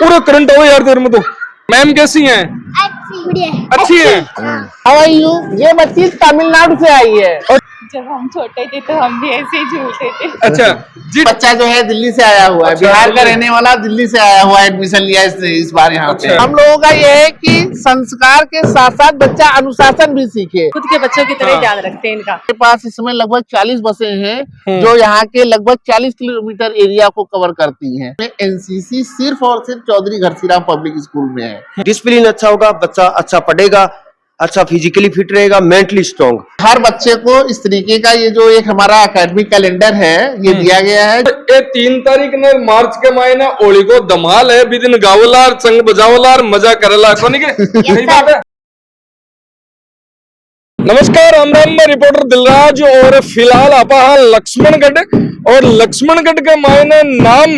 पूरा करंट हो यार तेरे में तो। मैम कैसी हैं? अच्छी है। How are you? ये बच्ची तमिलनाडु से आई है। जब हम छोटे थे तो हम भी ऐसे ही झूलते थे। अच्छा जी। बच्चा जो है दिल्ली से आया हुआ है, अच्छा, बिहार का दिल्ली। रहने वाला, दिल्ली से आया हुआ है, एडमिशन लिया इस बार यहाँ पे। अच्छा। हम लोगों का ये है कि संस्कार के साथ साथ बच्चा अनुशासन भी सीखे। खुद के बच्चों की तरह हाँ। ध्यान रखते हैं इनका। के पास इस समय लगभग 40 बसें हैं जो यहाँ के लगभग 40 किलोमीटर एरिया को कवर करती हैं। एनसीसी सिर्फ और सिर्फ चौधरी घरसीराम पब्लिक स्कूल में है। डिसिप्लिन अच्छा होगा, बच्चा अच्छा पढ़ेगा, अच्छा फिजिकली फिट रहेगा, मेंटली स्ट्रॉन्ग। हर बच्चे को इस तरीके का ये जो एक हमारा एकेडमिक कैलेंडर है ये दिया गया है। ये 3 तारीख ने मार्च के महीने होली को धमाल है, बिदिन गावलार संग बजावलार मजा करला कोनी के सही बात है। नमस्कार, राम राम, मैं रिपोर्टर दिलराज और फिलहाल आप लक्ष्मणगढ़ और लक्ष्मणगढ़ के मायने नाम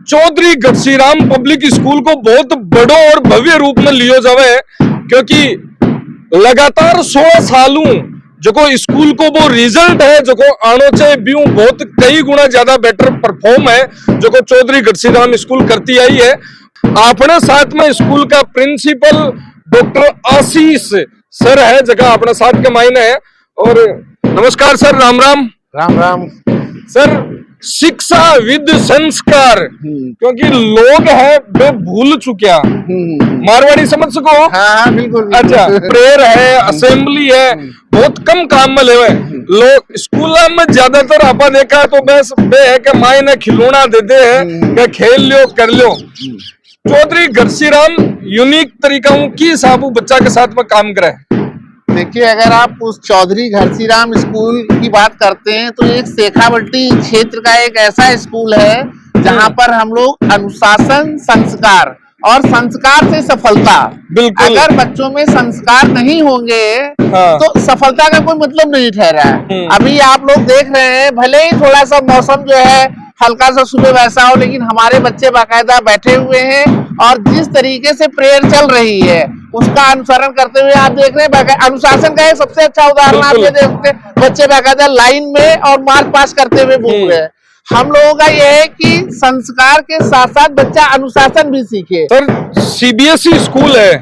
चौधरी घरसीराम पब्लिक स्कूल को बहुत बड़ो और भव्य रूप में लियो जावे, क्योंकि लगातार 16 सालों जो को स्कूल को वो रिजल्ट है जो को आनो चाहिए ब्यू बहुत कई गुना ज्यादा बेटर परफॉर्म है जो को चौधरी घरसीराम स्कूल करती आई है। अपने साथ में स्कूल का प्रिंसिपल डॉक्टर आशीष सर है, जगह अपने साथ के मायने है। और नमस्कार सर, राम राम। राम राम सर, शिक्षा विद संस्कार, क्योंकि लोग है वे भूल चुका, मारवाड़ी समझ सको। हाँ बिल्कुल। अच्छा, प्रेयर है, असेंबली है, बहुत कम काम में लेवे लोग। स्कूल में ज्यादातर आपा देखा तो बस वे है कि माई ने खिलौना देते हैं कि खेल लियो कर लियो। चौधरी घरसीराम यूनिक तरीका की साबू बच्चा के साथ में काम करे। देखिए, अगर आप उस चौधरी घरसीराम स्कूल की बात करते हैं तो एक शेखावटी क्षेत्र का एक ऐसा स्कूल है जहां पर हम लोग अनुशासन, संस्कार और संस्कार से सफलता। बिल्कुल। अगर बच्चों में संस्कार नहीं होंगे हाँ। तो सफलता का कोई मतलब नहीं ठहरा है। अभी आप लोग देख रहे हैं, भले ही थोड़ा सा मौसम जो है हल्का सा सुबह वैसा हो, लेकिन हमारे बच्चे बाकायदा बैठे हुए हैं और जिस तरीके से प्रेयर चल रही है उसका अनुसरण करते हुए आप देख रहे हैं। अनुशासन का एक सबसे अच्छा उदाहरण आप ये देखते हैं, बच्चे बाकायदा लाइन में और मार्च पास करते हुए घूम रहे हैं। हम लोगों का यह है कि संस्कार के साथ साथ बच्चा अनुशासन भी सीखे। सर, सीबीएसई स्कूल है,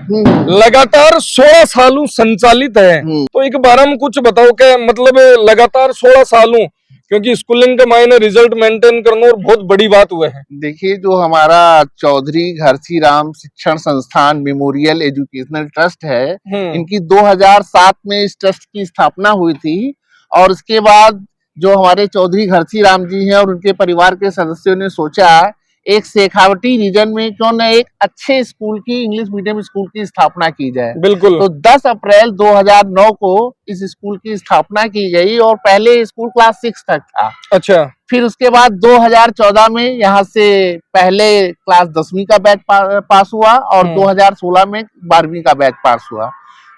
लगातार 16 सालों संचालित है, तो एक बार हम कुछ बताओ कि मतलब लगातार 16 सालों, क्योंकि स्कूलिंग के मायने रिजल्ट मेंटेन करना और बहुत बड़ी बात हुआ है। देखिए, जो हमारा चौधरी घरसीराम शिक्षण संस्थान मेमोरियल एजुकेशनल ट्रस्ट है, इनकी 2007 में इस ट्रस्ट की स्थापना हुई थी। और उसके बाद जो हमारे चौधरी घरसीराम जी हैं और उनके परिवार के सदस्यों ने सोचा एक शेखावटी रीजन में क्यों न एक अच्छे स्कूल की, इंग्लिश मीडियम स्कूल की स्थापना की जाए। बिल्कुल। तो 10 अप्रैल 2009 को इस स्कूल की स्थापना की गई और पहले स्कूल क्लास 6 तक था। अच्छा। फिर उसके बाद 2014 में यहाँ से पहले क्लास 10वीं का बैच पास हुआ और 2016 में 12वीं का बैच पास हुआ।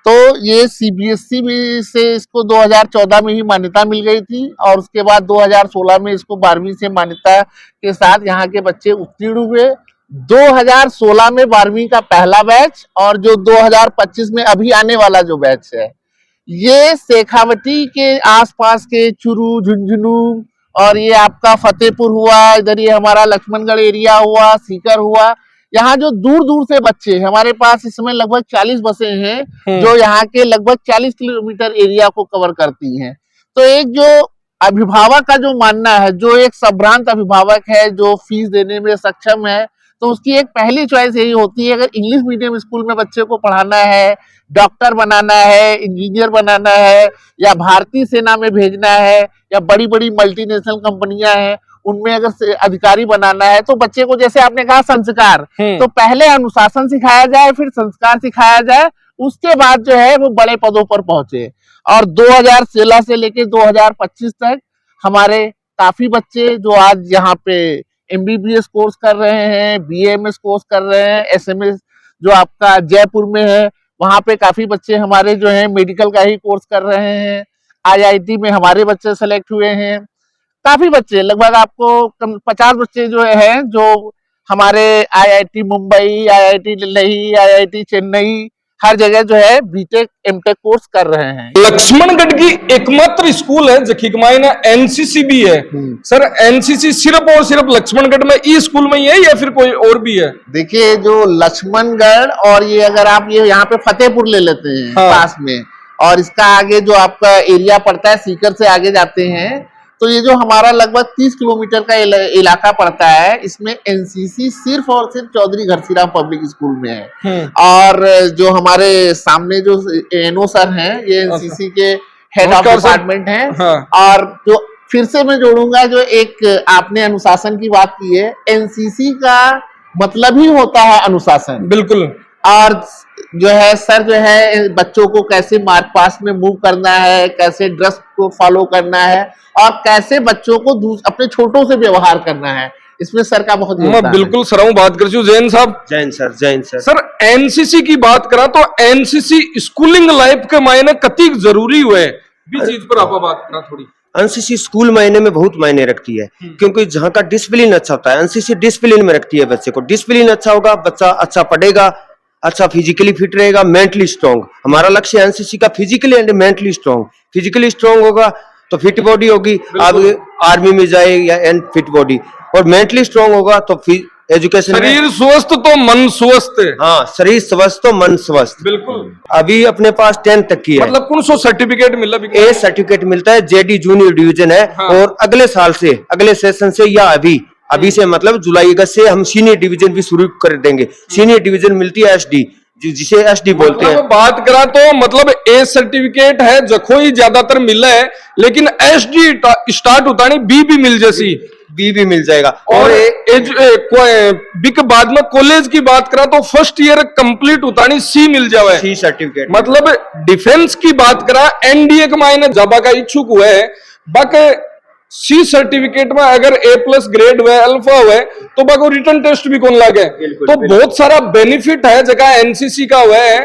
तो ये सीबीएसई में से इसको 2014 में ही मान्यता मिल गई थी और उसके बाद 2016 में इसको 12वीं से मान्यता के साथ यहाँ के बच्चे उत्तीर्ण हुए। 2016 में 12वीं का पहला बैच और जो 2025 में अभी आने वाला जो बैच है, ये शेखावटी के आसपास के चुरू, झुंझुनू और ये आपका फतेहपुर हुआ, इधर ये हमारा लक्ष्मणगढ़ एरिया हुआ, सीकर हुआ, यहाँ जो दूर दूर से बच्चे, हमारे पास इस समय लगभग 40 बसें हैं जो यहाँ के लगभग 40 किलोमीटर एरिया को कवर करती हैं। तो एक जो अभिभावक का जो मानना है, जो एक संभ्रांत अभिभावक है जो फीस देने में सक्षम है, तो उसकी एक पहली चॉइस यही होती है, अगर इंग्लिश मीडियम स्कूल में बच्चे को पढ़ाना है, डॉक्टर बनाना है, इंजीनियर बनाना है, या भारतीय सेना में भेजना है, या बड़ी बड़ी मल्टीनेशनल कंपनियां हैं उनमें अगर अधिकारी बनाना है, तो बच्चे को जैसे आपने कहा संस्कार, तो पहले अनुशासन सिखाया जाए, फिर संस्कार सिखाया जाए, उसके बाद जो है वो बड़े पदों पर पहुंचे। और 2016 से लेकर 2025 तक हमारे काफी बच्चे जो आज यहाँ पे एमबीबीएस कोर्स कर रहे हैं, बीएमएस कोर्स कर रहे हैं, एसएमएस जो आपका जयपुर में है वहां पे काफी बच्चे हमारे जो हैं मेडिकल का ही कोर्स कर रहे हैं। आईआईटी में हमारे बच्चे सेलेक्ट हुए हैं, काफी बच्चे, लगभग आपको 50 बच्चे जो हैं जो हमारे IIT Mumbai, IIT Delhi, IIT Chennai, हर जगह जो है बीटेक एमटेक कोर्स कर रहे हैं। लक्ष्मणगढ़ की एकमात्र स्कूल है जखी मायने एनसीसी भी है। सर एनसीसी सिर्फ और सिर्फ लक्ष्मणगढ़ में ई स्कूल में ही है या फिर कोई और भी है? देखिए जो लक्ष्मणगढ़ और ये अगर आप ये यहाँ पे फतेहपुर ले लेते हैं पास में, और इसका आगे जो आपका एरिया पड़ता है सीकर से आगे जाते हैं तो ये जो हमारा लगभग 30 किलोमीटर का इलाका पड़ता है, इसमें एनसीसी सिर्फ और सिर्फ चौधरी घरसीराम पब्लिक स्कूल में है। और जो हमारे सामने जो एनओ सर हैं ये एनसीसी के हेड ऑफ डिपार्टमेंट हैं। और जो फिर से मैं जोड़ूंगा, जो एक आपने अनुशासन की बात की है, एनसीसी का मतलब ही होता है अनुशासन। बिल्कुल। और जो है सर जो है बच्चों को कैसे मार्ग पास में मूव करना है, कैसे ड्रेस को फॉलो करना है और कैसे बच्चों को अपने छोटों से व्यवहार करना है, इसमें सर का बहुत योगदान है। मैं बिल्कुल सराहूं बात कर जैन साहब। Jain sir, Jain sir. Sir NCC की बात करा तो एनसीसी स्कूलिंग लाइफ के मायने कति जरूरी हुए भी चीज पर आप बात करा थोड़ी। एनसीसी स्कूल मायने में बहुत मायने रखती है, क्योंकि जहाँ का डिसिप्लिन अच्छा होता है, एनसीसी डिसिप्लिन में रखती है बच्चे को। डिसिप्लिन अच्छा होगा, बच्चा अच्छा पढ़ेगा, अच्छा फिजिकली फिट रहेगा, मेंटली स्ट्रॉन्ग। हमारा लक्ष्य एनसीसी का physically and mentally strong. Physically strong होगा तो फिट बॉडी होगी, आप आर्मी में जाए या एंड फिट बॉडी, और मेंटली स्ट्रॉन्ग होगा तो एजुकेशन, शरीर स्वस्थ तो मन स्वस्थ। हाँ, शरीर स्वस्थ तो मन स्वस्थ। बिल्कुल। अभी अपने पास 10th तक की है, मतलब कौन सा सर्टिफिकेट मिला? ए सर्टिफिकेट मिलता है, जेडी जूनियर डिवीजन है। हाँ। और अगले साल से, अगले सेशन से या अभी से मतलब जुलाई अगस्त से हम सीनियर डिवीजन भी शुरू कर देंगे। सीनियर डिवीजन मिलती है एसडी, जिसे एसडी बोलते हैं। बात करा तो मतलब ए सर्टिफिकेट है जखो ही ज्यादातर मिला है, लेकिन एसडी स्टार्ट होता नहीं, बी भी मिल जैसी बी भी मिल जाएगा। और बी के बाद में कॉलेज की बात करा तो फर्स्ट ईयर कंप्लीट होता नहीं सी मिल जावे, सी सर्टिफिकेट। मतलब डिफेंस की बात करा एनडीए के मायने जाबा का इच्छुक हुए है, बाकी सी सर्टिफिकेट में अगर A+ ग्रेड हुए, अल्फा हुए तो बाको रिटर्न टेस्ट भी कौन लागे। तो बहुत सारा बेनिफिट है जगह एनसीसी का हुआ है।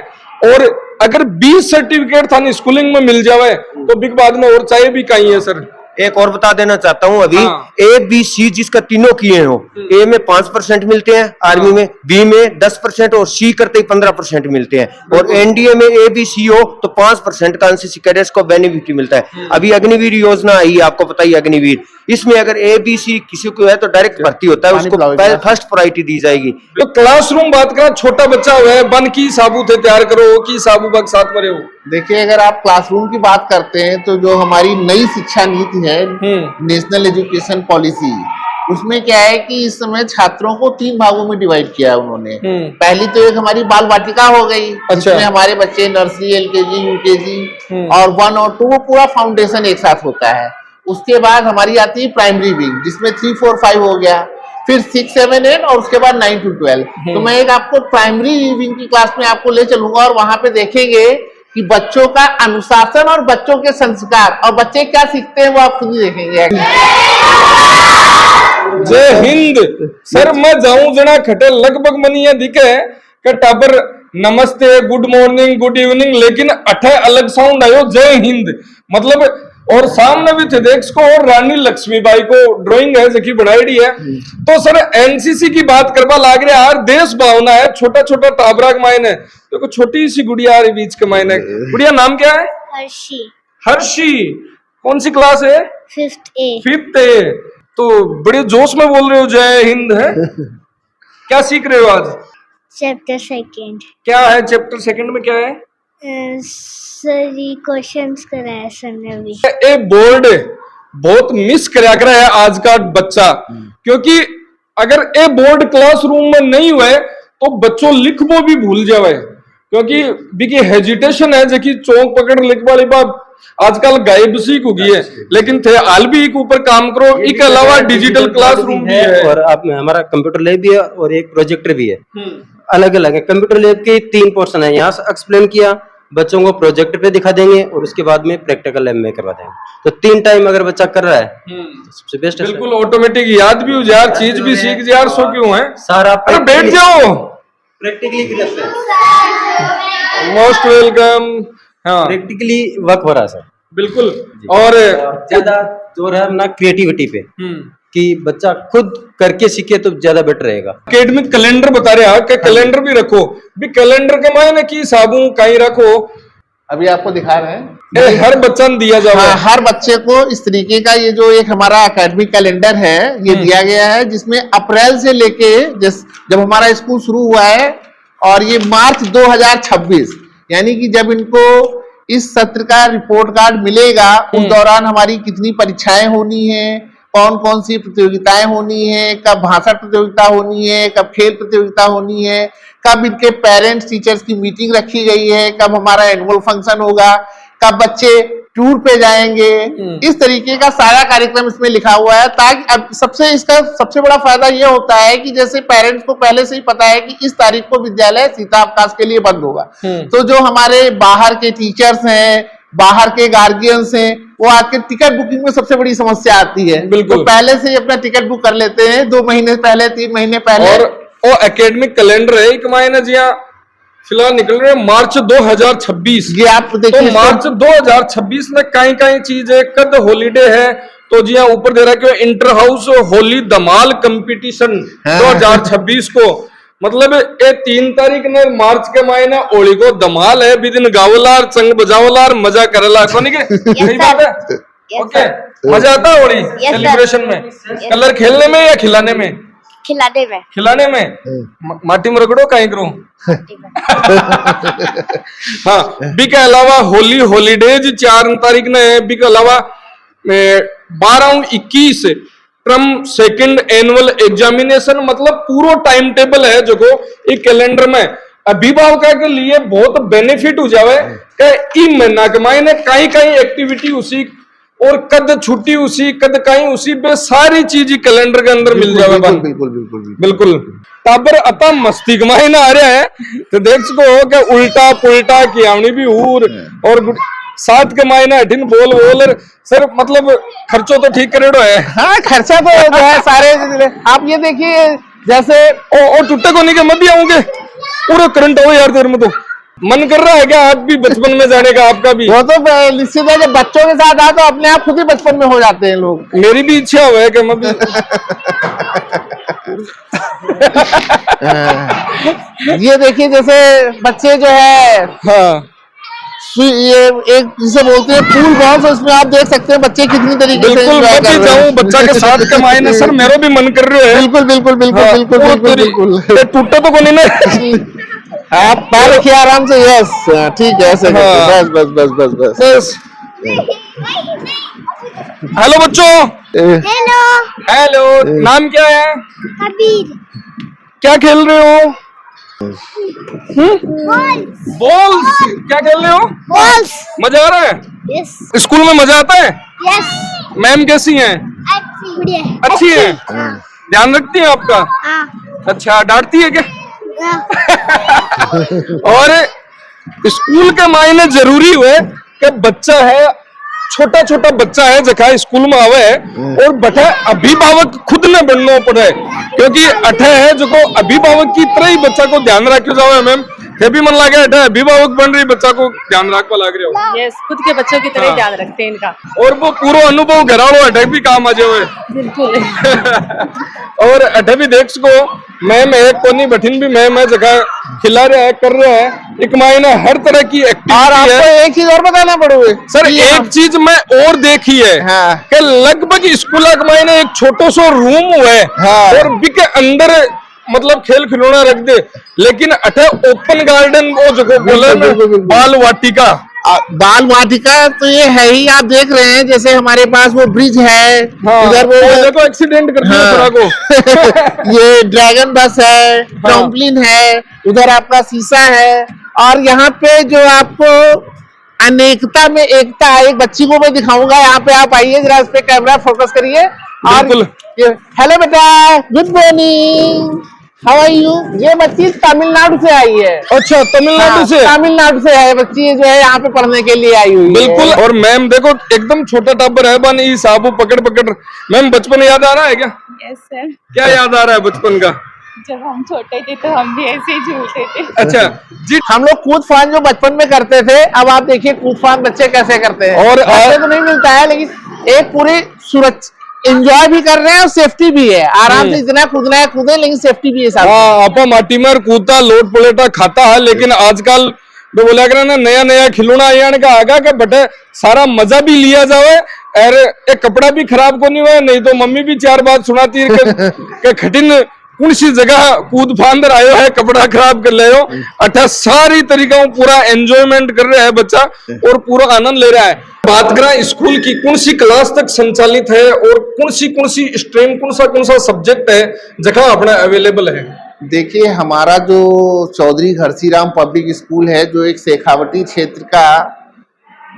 और अगर बी सर्टिफिकेट था स्कूलिंग में मिल जावे तो बिग बाद में और चाहिए भी कहीं है। सर एक और बता देना चाहता हूं, अभी हाँ। ए बी सी जिसका तीनों किए हो, ए में 5% मिलते हैं आर्मी में, बी में 10% और सी करते ही 15% मिलते हैं। और एनडीए में ए बी सी हो तो 5% का एनसीसी कैडेट्स को बेनिफिट मिलता है। अभी अग्निवीर योजना आई है, आपको पता ही अग्निवीर, इसमें अगर ए बी सी किसी को है तो डायरेक्ट भर्ती होता है, उसको पहले फर्स्ट प्रायोरिटी दी जाएगी। तो क्लासरूम बात करा, छोटा बच्चा हुआ है, बन की साबू थे तैयार करो की साबू बग साथ मरे हो। देखिए अगर आप क्लासरूम की बात करते हैं तो जो हमारी नई शिक्षा नीति है, नेशनल एजुकेशन पॉलिसी, उसमें क्या है कि इस समय छात्रों को 3 भागों में डिवाइड किया है उन्होंने। पहली तो एक हमारी बाल वाटिका हो गई, जिसमें हमारे बच्चे नर्सरी, एलकेजी, यूकेजी और 1 और 2 वो पूरा फाउंडेशन एक साथ होता है। उसके बाद हमारी आती है प्राइमरी विंग, जिसमें 3, 4, 5 हो गया, फिर 6, 7, 8 और उसके बाद 9 to 12। तो मैं एक आपको प्राइमरी विंग की क्लास में आपको ले चलूंगा और वहां पे देखेंगे कि बच्चों का अनुशासन और बच्चों के संस्कार और बच्चे क्या सीखते हैं वो आप खुद ही देखेंगे। जय हिंद। सर मैं जाऊं जना खटे लगभग मनिया दिखे के टाबर नमस्ते, गुड मॉर्निंग, गुड इवनिंग, लेकिन अठे अलग साउंड आयो जय हिंद, मतलब। और सामने भी थे देख को और रानी लक्ष्मीबाई को ड्राइंग है जकी बनाई है। तो सर एनसीसी की बात करवा लाग रहा यार, देश भावना है, छोटा छोटा टाबरा के मायने देखो, छोटी सी गुड़िया है बीच के मायने। गुड़िया नाम क्या है? हर्षी। हर्षी कौन सी क्लास है? 5th A। तो बड़े जोश में बोल रहे हो जय हिंद है। क्या सीख रहे हो आज? चैप्टर 2। क्या है चैप्टर 2 में? क्या है? सरी क्वेश्चंस कराया सर ने अभी। ए बोर्ड बहुत मिस करा है आज का बच्चा, क्योंकि अगर ए बोर्ड क्लासरूम में नहीं हुए तो बच्चों लिखबो भी भूल जावे, क्योंकि बिकी हेजिटेशन है जबकि चौक पकड़ लिख वाली बात आजकल गायब सी हो गई है। लेकिन थे हाल भी एक ऊपर काम करो, इसके अलावा डिजिटल क्लासरूम भी है और आप हमारा कंप्यूटर लैब भी है और एक प्रोजेक्टर भी है। अलग अलग है। कंप्यूटर लैब के 3 पोर्शन है, यहाँ से एक्सप्लेन किया, बच्चों को प्रोजेक्ट पे दिखा देंगे और उसके बाद में प्रैक्टिकल लैब में करवा देंगे। तो 3 टाइम अगर बच्चा कर रहा है तो सबसे बेस्ट है। बिल्कुल ऑटोमेटिक याद भी हो जाए यार, चीज भी सीख जाए यार। सो क्यों है सारा अरे बैठ जाओ, प्रैक्टिकली करते हैं। Most welcome. हाँ प्रैक्टिकली वर्क हो रहा है सर। बिल्कुल। और ज्यादा जोर है अपना क्रिएटिविटी पे कि बच्चा खुद करके सीखे तो ज्यादा बेटर रहेगा। एकेडमिक कैलेंडर बता रहे हैं कि कैलेंडर भी रखो, भी कैलेंडर के मायने की साबू कहीं रखो, अभी आपको दिखा रहे हैं ये हर बच्चा ने दिया जाए। हाँ, हर बच्चे को इस तरीके का ये जो एक हमारा एकेडमिक कैलेंडर है ये दिया गया है, जिसमें अप्रैल से लेके जब हमारा स्कूल शुरू हुआ है और ये मार्च 2026 यानी कि जब इनको इस सत्र का रिपोर्ट कार्ड मिलेगा उस दौरान हमारी कितनी परीक्षाएं होनी है, कौन कौन सी प्रतियोगिताएं होनी है, कब भाषा प्रतियोगिता होनी है, कब खेल प्रतियोगिता होनी है, कब इनके पेरेंट्स टीचर्स की मीटिंग रखी गई है, कब हमारा एनुअल फंक्शन होगा, कब बच्चे टूर पे जाएंगे, इस तरीके का सारा कार्यक्रम इसमें लिखा हुआ है। ताकि अब इसका सबसे बड़ा फायदा ये होता है कि जैसे पेरेंट्स को पहले से ही पता है कि इस तारीख को विद्यालय शीतावकाश के लिए बंद होगा, तो जो हमारे बाहर के टीचर्स हैं, बाहर के गार्जियंस हैं, वो आके टिकट बुकिंग में सबसे बड़ी समस्या आती है। बिल्कुल। तो पहले से ही अपना टिकट बुक कर लेते हैं 2 महीने पहले, 3 महीने पहले। और वो एकेडमिक कैलेंडर है एक महीने जी फिलहाल निकल रहे हैं मार्च 2026। ये आप तो देखिए मार्च 2026 में कई चीज है, कद हॉलीडे है, तो जी हाँ ऊपर दे रहा है कि इंटर हाउस होली धमाल कंपटीशन 2026 को, मतलब ये 3 तारीख ने मार्च के महीने होली को धमाल है, बिदिन गावलार चंग बजावलार मजा करला कोनी के सही बात है। ओके, मजा आता है होली सेलिब्रेशन में, कलर खेलने में या खिलाने में? खिलाने में माटी में रगड़ो कहीं करो। हाँ, बी के अलावा होली हॉलीडेज 4 तारीख ने, बी के अलावा 12-21 ट्रम सेकंड एनुअल एग्जामिनेशन, मतलब पूरा टाइम टेबल है जो एक कैलेंडर में अभिभावक के लिए बहुत बेनिफिट हो जावे कि ई महीना के मायने कहीं एक्टिविटी उसी और कद छुट्टी उसी कद कहीं उसी पे सारी चीज कैलेंडर के अंदर मिल जावे। बिल्कुल ताबर अता मस्ती के महीना आ रहा है तो देख सको कि उल्टा पुल्टा की आवनी भी और 7 के महीना अठिन बोल सर, मतलब खर्चो तो ठीक करेडो है। हाँ, खर्चा तो जो है सारे आप ये देखिए जैसे और टूटे को नहीं के मैं भी आऊंगे पूरा करंट हो यार, तेरे में तो मन कर रहा है क्या आप भी बचपन में जाने का? आपका भी वो तो निश्चित है, जब बच्चों के साथ आ तो अपने आप खुद ही बचपन में हो जाते हैं लोग। मेरी भी इच्छा हुआ है कि मैं भी ये देखिए जैसे बच्चे जो है, हाँ ये एक जिसे बोलते हैं पूल बॉल्स, उसमें आप देख सकते हैं बच्चे कितनी तरीके से बिल्कुल, मैं भी जाऊं बच्चा के साथ के मायने सर मेरा भी मन कर रहे है। बिल्कुल टूटे तो को नहीं ना आप पैर रखिए आराम से। यस, ठीक है, ऐसे बस। हेलो बच्चों, हेलो, नाम क्या है? कबीर। क्या खेल रहे हो? बॉल्स। क्या खेल रहे हो? बॉल्स। मजा आ रहा है? यस स्कूल में मजा आता है? यस। मैम कैसी हैं? अच्छी है? ध्यान रखती है आपका? अच्छा, डांटती है क्या? और स्कूल के मायने जरूरी हुए कि बच्चा है, छोटा छोटा बच्चा है जखा स्कूल में आवे है और बटा अभिभावक खुद न बनना पड़े, क्योंकि अठे है जो को अभिभावक की तरह ही बच्चा को ध्यान रखो जावे। मैम ये भी मन लगे अठे अभिभावक बन रही बच्चा को ध्यान रखवा लग रहे हो। यस, खुद के बच्चों की तरह ध्यान रखते हैं इनका, और वो पूरा अनुभव घराड़ो अठे भी काम आ जाए। बिल्कुल। और अठे भी देख सको मैम एक कोनी बठिन भी मैम है जगह खिला रहा है, कर रहा है, एक महीना हर तरह की एक्टिविटी और आपको है। एक चीज और बताना पड़ेगा सर, एक चीज मैं और देखी है हाँ। कि लगभग स्कूल के मायने एक छोटो सो रूम हुआ है हाँ। और भी के अंदर मतलब खेल खिलौना रख दे, लेकिन अठे ओपन गार्डन वो जगह बोले बिल्कुल। बाल वाटिका। बाल वाटिका तो ये है ही, आप देख रहे हैं जैसे हमारे पास वो ब्रिज है, उधर वो देखो एक्सीडेंट कर दिया थोड़ा को। ये ड्रैगन बस है, ट्रम्पलिन है, उधर आपका शीशा है, और यहाँ पे जो आपको अनेकता में एकता है, एक बच्ची को मैं दिखाऊंगा, यहाँ पे आप आइए जरा, इस पे कैमरा फोकस करिए। बिल्कुल। हेलो बेटा, good morning, how are you? ये बच्ची तमिलनाडु से आई है। अच्छा, तमिलनाडु से? तमिलनाडु से है बच्ची, जो है यहाँ पे पढ़ने के लिए आई हुई है। बिल्कुल। और मैम देखो एकदम छोटा टाबर है बन, ई साबू पकड़ मैम बचपन याद आ रहा है क्या? यस सर, क्या याद आ रहा है बचपन का? जब हम छोटे थे तो हम भी ऐसे ही झूलते थे। अच्छा जी, हम लोग कूद फान जो बचपन में करते थे, अब आप देखिए कूद फान बच्चे कैसे करते हैं। और ऐसे तो नहीं मिलता है, लेकिन एक पूरी एंजॉय भी कर रहे हैं और सेफ्टी भी है, आराम से इतना कूदना है कूदे, लेकिन सेफ्टी भी है साथ में। हाँ आपा माटी में कूदता लोट पलेटा खाता है, लेकिन आजकल तो बोला कर ना नया नया खिलौना आने का आगा के बटे सारा मजा भी लिया जावे और एक कपड़ा भी खराब को नहीं हुआ, नहीं तो मम्मी भी चार बात सुनाती है कि खटिन कौन सी जगह कूद फांद आयो है कपड़ा खराब कर ले हो। अठा सारी तरीका पूरा एंजॉयमेंट कर रहा है बच्चा और पूरा आनंद ले रहा है। बात करें स्कूल की कौन सी क्लास तक संचालित है और कौन सी स्ट्रीम कौन सा सब्जेक्ट है जगह अपना अवेलेबल है? देखिए हमारा जो चौधरी घरसीराम पब्लिक स्कूल है, जो एक शेखावटी क्षेत्र का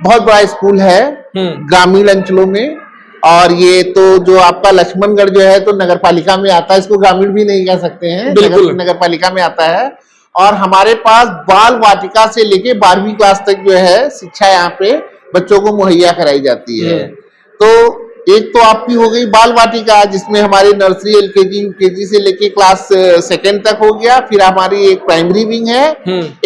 बहुत बड़ा स्कूल है ग्रामीण अंचलों में, और ये तो जो आपका लक्ष्मणगढ़ जो है तो नगर पालिका में आता है, इसको ग्रामीण भी नहीं कह सकते हैं, नगर पालिका में आता है। और हमारे पास बाल वाटिका से लेके 12वीं क्लास तक जो है शिक्षा यहाँ पे बच्चों को मुहैया कराई जाती है। तो एक तो आपकी हो गई बाल वाटिका, जिसमें हमारी नर्सरी एलकेजी यूकेजी से लेके क्लास 2 तक हो गया। फिर हमारी एक प्राइमरी विंग है,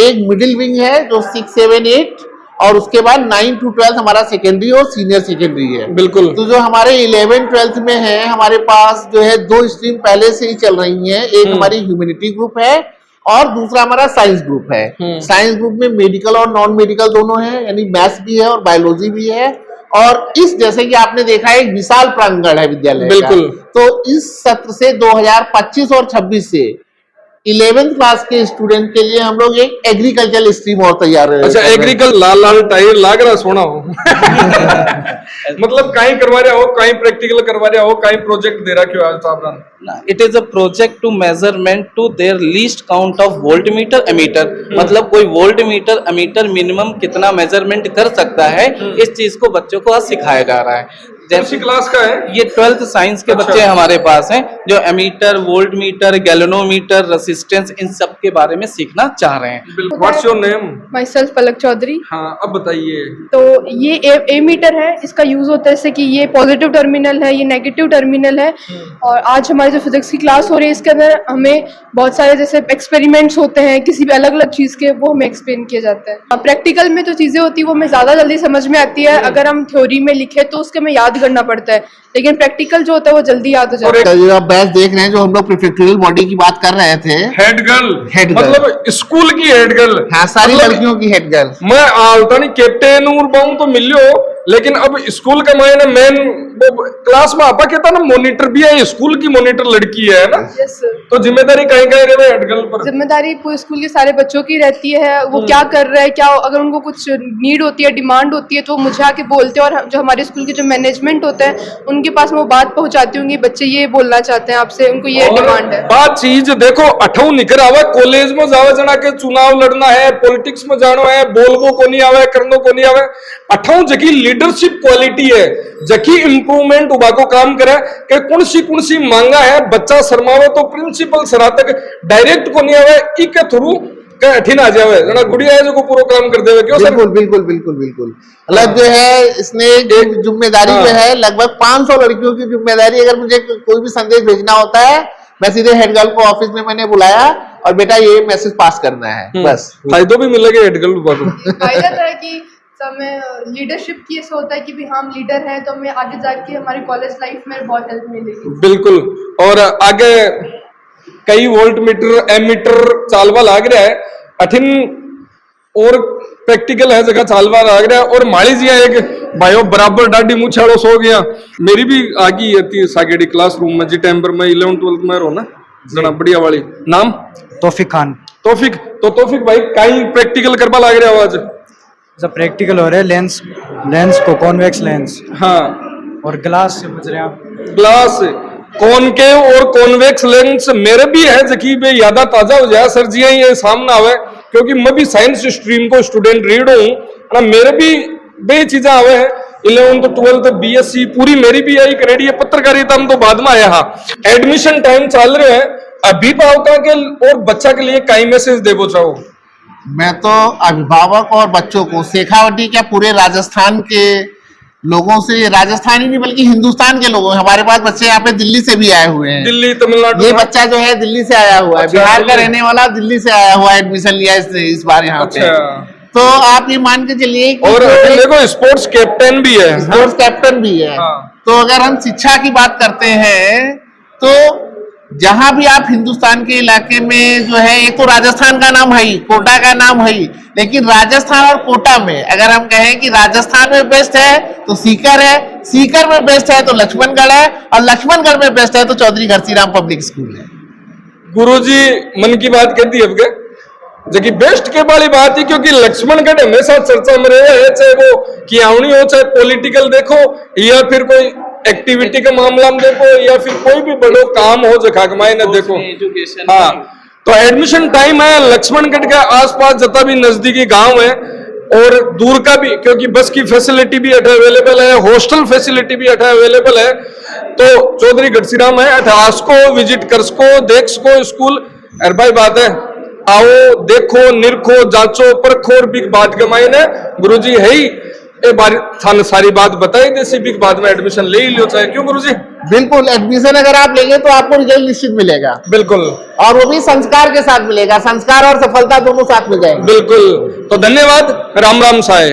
एक मिडिल विंग है जो 6, 7, 8, और उसके बाद 9 to 12 हमारा सेकेंडरी और सीनियर सेकेंडरी है। बिल्कुल। तो जो हमारे 11, 12 में है, हमारे पास जो है 2 स्ट्रीम पहले से ही चल रही हैं। एक हमारी ह्यूमैनिटी ग्रुप है और दूसरा हमारा साइंस ग्रुप है। साइंस ग्रुप में मेडिकल और नॉन मेडिकल दोनों है, यानी मैथ्स भी है और बायोलॉजी भी है। और इस जैसे कि आपने देखा है एक विशाल प्रांगण है विद्यालय का। बिल्कुल। तो इस सत्र से 2025 और 26 से 11th क्लास के स्टूडेंट के लिए हम लोग एक एग्रीकल्चर स्ट्रीम और तैयार है। अच्छा एग्रीकल्चर लाल टायर लाग रहा सोना हो मतलब कहीं करवा रहा हो, कहीं प्रैक्टिकल करवा रहा हो, कहीं प्रोजेक्ट दे रहा क्यों आज साहब? It is a project to measurement to their least count of voltmeter emitter, मतलब कोई वोल्टमीटर एमीटर मिनिमम कितना मेजरमेंट कर सकता है, इस चीज को बच्चों को आज सिखाया जा रहा है। जैसी क्लास का है ये 12th साइंस के बच्चे हमारे पास हैं जो एमीटर, वोल्टमीटर, गैल्वेनोमीटर, रेसिस्टेंस इन सब के बारे में सीखना चाह रहे हैं। What's your name? Myself Palak Chaudhary. हाँ अब बताइए। तो ये एमीटर है, इसका यूज होता है जैसे कि ये पॉजिटिव टर्मिनल है, ये नेगेटिव टर्मिनल है। और आज हमारी जो फिजिक्स की क्लास हो रही है इसके अंदर हमें बहुत सारे जैसे एक्सपेरिमेंट्स होते हैं किसी भी अलग अलग चीज के, वो हमें एक्सप्लेन किए जाते हैं। प्रैक्टिकल में जो चीजें होती है वो हमें ज्यादा जल्दी समझ में आती है। अगर हम थ्योरी में लिखे तो उसके हमें याद करना पड़ता है, लेकिन प्रैक्टिकल जो होता है वो जल्दी याद हो जाता है। जो आप बैच देख रहे हैं, जो हम लोग प्रीफेक्टोरियल बॉडी की बात कर रहे थे, हेड गर्ल मतलब स्कूल की हेड गर्ल। हाँ, सारी मतलब लड़कियों की हेड गर्ल। मैं आलता नहीं कैप्टन और बाऊ तो मिलियो, लेकिन अब स्कूल का मायने मेन क्लास में आपा कहता ना मॉनिटर भी है, स्कूल की मॉनिटर लड़की है ना। Yes sir. तो जिम्मेदारी कहीं कहीं रहे हेड गर्ल पर? जिम्मेदारी पूरे स्कूल के सारे बच्चों की रहती है। वो क्या कर रहे हैं, क्या अगर उनको कुछ नीड होती है, डिमांड होती है, तो वो मुझे आके बोलते हैं। और जो हमारे स्कूल के जो मैनेजमेंट होता है उनके पास वो बात पहुंचाती होंगी, बच्चे ये बोलना चाहते हैं आपसे, उनको ये डिमांड है। बात चीज देखो अठऊ निकल आवे, कॉलेज में जावे जना के चुनाव लड़ना है, पॉलिटिक्स में जानो है, बोलबो को नहीं आवे, करनो को नहीं आवे। अठऊ जकी लीडरशिप क्वालिटी है, जकी इम्प्रूवमेंट उबा को काम करे कि कौन सी मांगा है, बच्चा शर्मावे तो प्रिंसिपल सरा तक डायरेक्ट को नहीं आवे, इके थ्रू कठिन आ जावे जना गुड़िया है जो को पूरा काम कर देवे। क्यों सर? बिल्कुल। अलग जो है इसने एक जिम्मेदारी जो है लगभग 500 लड़कियों की जिम्मेदारी। अगर मुझे कोई भी संदेश भेजना होता है, मैं सीधे हेड गर्ल को ऑफिस में मैंने बुलाया और बेटा ये मैसेज पास करना है, बस। फायदो भी मिलेगा हेड गर्ल को। फायदा तो है कि हमें लीडरशिप की ऐसा होता है कि भी हम लीडर हैं तो हमें आगे जाके हमारी कॉलेज लाइफ में बहुत हेल्प मिलेगी। बिल्कुल। और आगे कई वोल्ट मीटर एमीटर चालवा लाग रहा है, अठिन और प्रैक्टिकल है जगह चालवा लाग रहा है। और माली जी एक भाइयों बराबर डाडी मुछाड़ो सो गया, मेरी भी आगी थी सागेडी क्लासरूम में जी टाइम पर मैं 11th 12th में रहो ना, जना बढ़िया वाली। नाम? तौफिक खान। तौफिक। तो तौफिक भाई कहीं प्रैक्टिकल करवा लाग रहा है आज? जब प्रैक्टिकल हो रहे हैं लेंस को कॉन्वेक्स लेंस, हाँ, और ग्लास से बच रहे हैं आप। ग्लास कॉनकेव और कॉन्वेक्स लेंस मेरे भी है जकी बे यादा ताजा हो जाए सर जी ये सामने आवे, क्योंकि मैं भी साइंस स्ट्रीम को स्टूडेंट रीड हूँ ना, मेरे भी बे चीजें आवे हैं। 11th 12th BSc पूरी मेरी भी आई करेडी है, पत्रकारिता में तो बाद में आया। हाँ, एडमिशन टाइम चल रहे हैं, अभिभावकों के और बच्चा के लिए कई मैसेज देवो चाहो? मैं तो अभिभावक और बच्चों को, शेखावटी क्या पूरे राजस्थान के लोगों से, राजस्थान ही नहीं बल्कि हिंदुस्तान के लोगों, हमारे पास बच्चे यहाँ पे दिल्ली से भी आए हुए हैं। दिल्ली, तमिलनाडु। ये बच्चा जो है दिल्ली से आया हुआ है, अच्छा, बिहार का रहने वाला, दिल्ली से आया हुआ, एडमिशन लिया इस बार यहाँ पे। तो आप ये मान के चलिए। और देखो स्पोर्ट्स कैप्टन भी है, स्पोर्ट्स कैप्टन भी है। तो अगर हम शिक्षा की बात करते हैं तो जहां भी आप हिंदुस्तान के इलाके में जो है, एक तो राजस्थान का नाम है ही, कोटा का नाम है ही, लेकिन राजस्थान और कोटा में अगर हम कहें कि राजस्थान में बेस्ट है तो सीकर है, सीकर में बेस्ट है तो लक्ष्मणगढ़ है, और लक्ष्मणगढ़ में बेस्ट है तो चौधरी घरसीराम पब्लिक स्कूल है। गुरुजी मन की बात कहती है अब जबकि बेस्ट के वाली बात है, क्योंकि लक्ष्मणगढ़ हमेशा चर्चा में रहे हैं, चाहे वो कियावनी हो, चाहे पॉलिटिकल देखो या फिर कोई एक्टिविटी के मामला में देखो या फिर कोई भी बड़ो काम हो जखा मायने देखो। एजुकेशन हाँ, तो एडमिशन टाइम है लक्ष्मणगढ़ के आसपास जितना भी नजदीकी गांव है और दूर का भी, क्योंकि बस की फैसिलिटी भी अठे अवेलेबल है, हॉस्टल फैसिलिटी भी अठे अवेलेबल है, तो चौधरी घरसीराम है अठास को विजिट कर सको, देख सको स्कूल। अरे भाई बात है, आओ देखो निरखो जांचो परखो, और बिग बात के मायने गुरुजी है ही एक बार थाने सारी बात बताई देसी, बिग बाद में एडमिशन ले ही लियो चाहे, क्यों गुरुजी? बिल्कुल, एडमिशन अगर आप लेंगे तो आपको रिजल्ट निश्चित मिलेगा, बिल्कुल, और वो भी संस्कार के साथ मिलेगा, संस्कार और सफलता दोनों साथ में जाएंगे। बिल्कुल। तो धन्यवाद, राम राम साय।